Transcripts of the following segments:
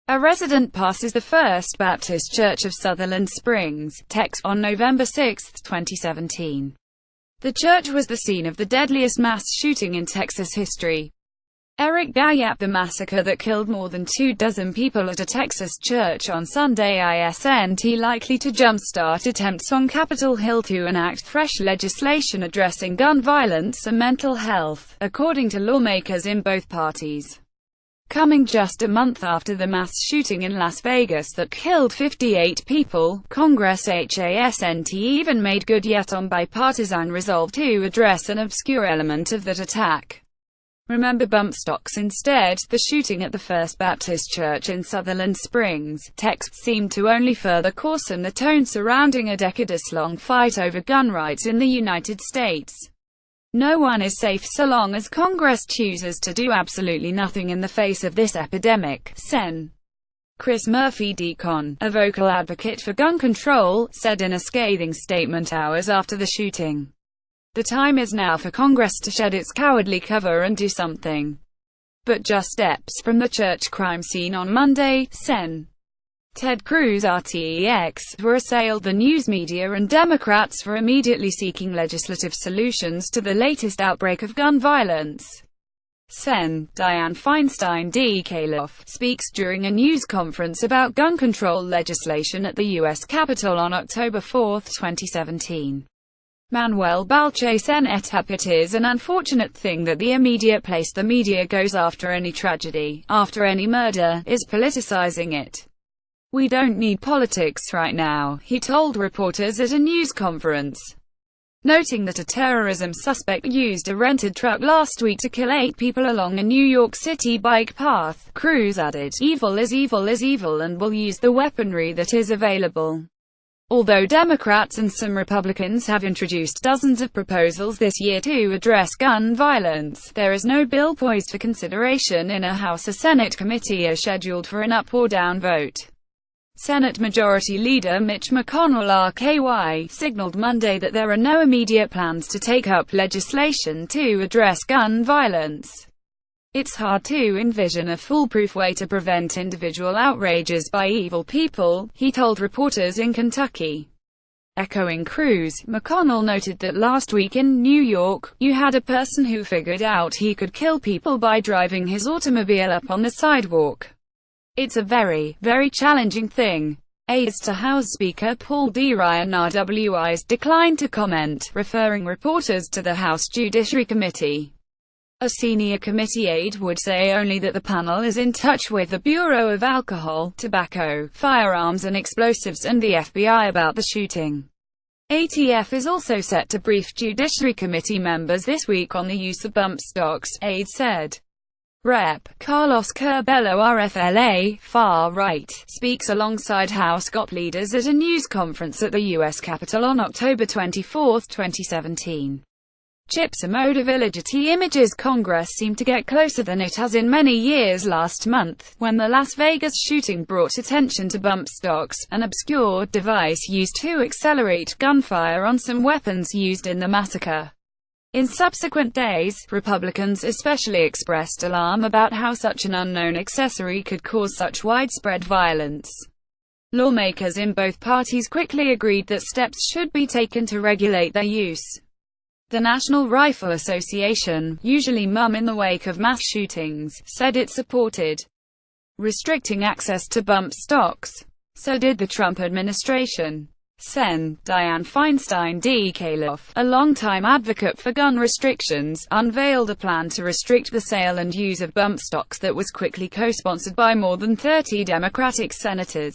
A resident passes the First Baptist Church of Sutherland Springs, Texas, on November 6, 2017. The church was the scene of the deadliest mass shooting in Texas history. GayAP, the massacre that killed more than 24 people at a Texas church on Sunday isn't likely to jumpstart attempts on Capitol Hill to enact fresh legislation addressing gun violence and mental health, according to lawmakers in both parties. Coming just a month after the mass shooting in Las Vegas that killed 58 people, Congress hasn't even made good yet on bipartisan resolve to address an obscure element of that attack. Remember bump stocks instead. The shooting at the First Baptist Church in Sutherland Springs, Texas, seemed to only further coarsen the tone surrounding a decades-long fight over gun rights in the United States. No one is safe so long as Congress chooses to do absolutely nothing in the face of this epidemic, Sen. Chris Murphy Deacon, a vocal advocate for gun control, said in a scathing statement hours after the shooting. The time is now for Congress to shed its cowardly cover and do something. But just steps from the church crime scene on Monday, Sen. Ted Cruz RTX were assailed the news media and Democrats for immediately seeking legislative solutions to the latest outbreak of gun violence. Sen. Dianne Feinstein DK speaks during a news conference about gun control legislation at the U.S. Capitol on October 4, 2017. Manuel Balche Senetap. It is an unfortunate thing that the immediate place the media goes after any tragedy, after any murder, is politicizing it. We don't need politics right now, he told reporters at a news conference. Noting that a terrorism suspect used a rented truck last week to kill 8 people along a New York City bike path, Cruz added, "Evil is evil is evil and will use the weaponry that is available." Although Democrats and some Republicans have introduced dozens of proposals this year to address gun violence, there is no bill poised for consideration in a House or Senate committee as scheduled for an up or down vote. Senate Majority Leader Mitch McConnell RKY signaled Monday that there are no immediate plans to take up legislation to address gun violence. It's hard to envision a foolproof way to prevent individual outrages by evil people, he told reporters in Kentucky. Echoing Cruz, McConnell noted that last week in New York, you had a person who figured out he could kill people by driving his automobile up on the sidewalk. It's a very, very challenging thing. As to House Speaker Paul D. Ryan RWI's declined to comment, referring reporters to the House Judiciary Committee. A senior committee aide would say only that the panel is in touch with the Bureau of Alcohol, Tobacco, Firearms and Explosives and the FBI about the shooting. ATF is also set to brief Judiciary Committee members this week on the use of bump stocks, aide said. Rep. Carlos Curbelo RFLA, far right, speaks alongside House GOP leaders at a news conference at the U.S. Capitol on October 24, 2017. Chipsa Villagity images Congress seemed to get closer than it has in many years last month, when the Las Vegas shooting brought attention to bump stocks, an obscure device used to accelerate gunfire on some weapons used in the massacre. In subsequent days, Republicans especially expressed alarm about how such an unknown accessory could cause such widespread violence. Lawmakers in both parties quickly agreed that steps should be taken to regulate their use. The National Rifle Association, usually mum in the wake of mass shootings, said it supported restricting access to bump stocks. So did the Trump administration. Sen. Dianne Feinstein DK, a longtime advocate for gun restrictions, unveiled a plan to restrict the sale and use of bump stocks that was quickly co-sponsored by more than 30 Democratic senators.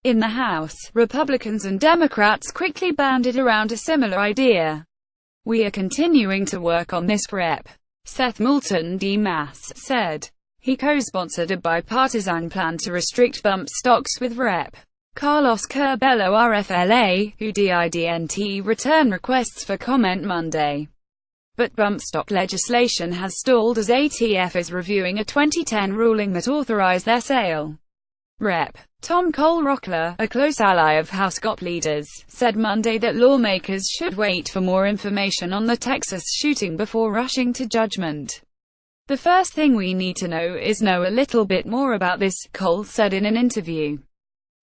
In the House, Republicans and Democrats quickly banded around a similar idea. We are continuing to work on this, Rep. Seth Moulton D. Mass said. He co-sponsored a bipartisan plan to restrict bump stocks with Rep. Carlos Curbelo RFLA, who didn't return requests for comment Monday. But bump stock legislation has stalled as ATF is reviewing a 2010 ruling that authorized their sale. Rep. Tom Cole Rockler, a close ally of House GOP leaders, said Monday that lawmakers should wait for more information on the Texas shooting before rushing to judgment. The first thing we need to know a little bit more about this, Cole said in an interview.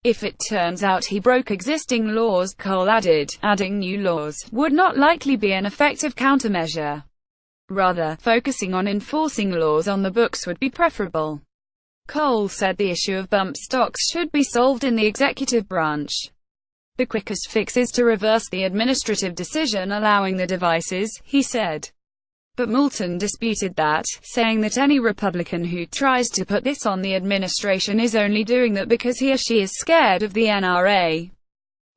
If it turns out he broke existing laws, Cole added, adding new laws would not likely be an effective countermeasure. Rather, focusing on enforcing laws on the books would be preferable. Cole said the issue of bump stocks should be solved in the executive branch. The quickest fix is to reverse the administrative decision allowing the devices, he said. But Moulton disputed that, saying that any Republican who tries to put this on the administration is only doing that because he or she is scared of the NRA.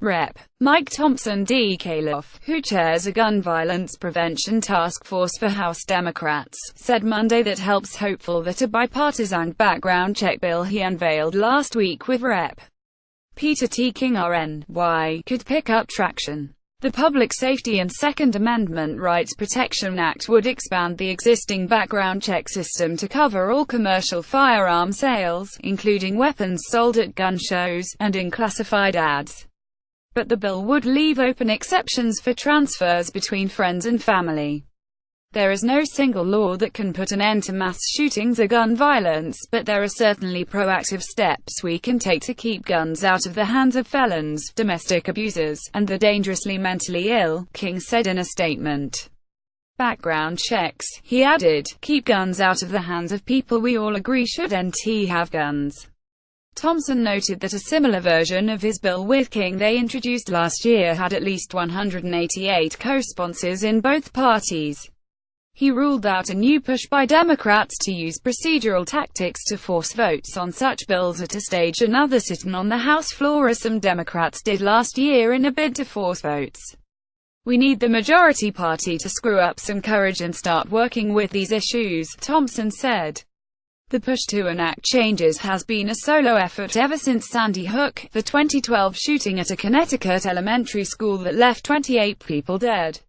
Rep. Mike Thompson D. Calof, who chairs a gun violence prevention task force for House Democrats, said Monday that helps hopeful that a bipartisan background check bill he unveiled last week with Rep. Peter T. King RNY could pick up traction. The Public Safety and Second Amendment Rights Protection Act would expand the existing background check system to cover all commercial firearm sales, including weapons sold at gun shows, and in classified ads. But the bill would leave open exceptions for transfers between friends and family. There is no single law that can put an end to mass shootings or gun violence, but there are certainly proactive steps we can take to keep guns out of the hands of felons, domestic abusers, and the dangerously mentally ill, King said in a statement. Background checks, he added, keep guns out of the hands of people we all agree should have guns. Thompson noted that a similar version of his bill with King they introduced last year had at least 188 co-sponsors in both parties. He ruled out a new push by Democrats to use procedural tactics to force votes on such bills or to stage another sit-in on the House floor as some Democrats did last year in a bid to force votes. We need the majority party to screw up some courage and start working with these issues, Thompson said. The push to enact changes has been a solo effort ever since Sandy Hook, the 2012 shooting at a Connecticut elementary school that left 28 people dead.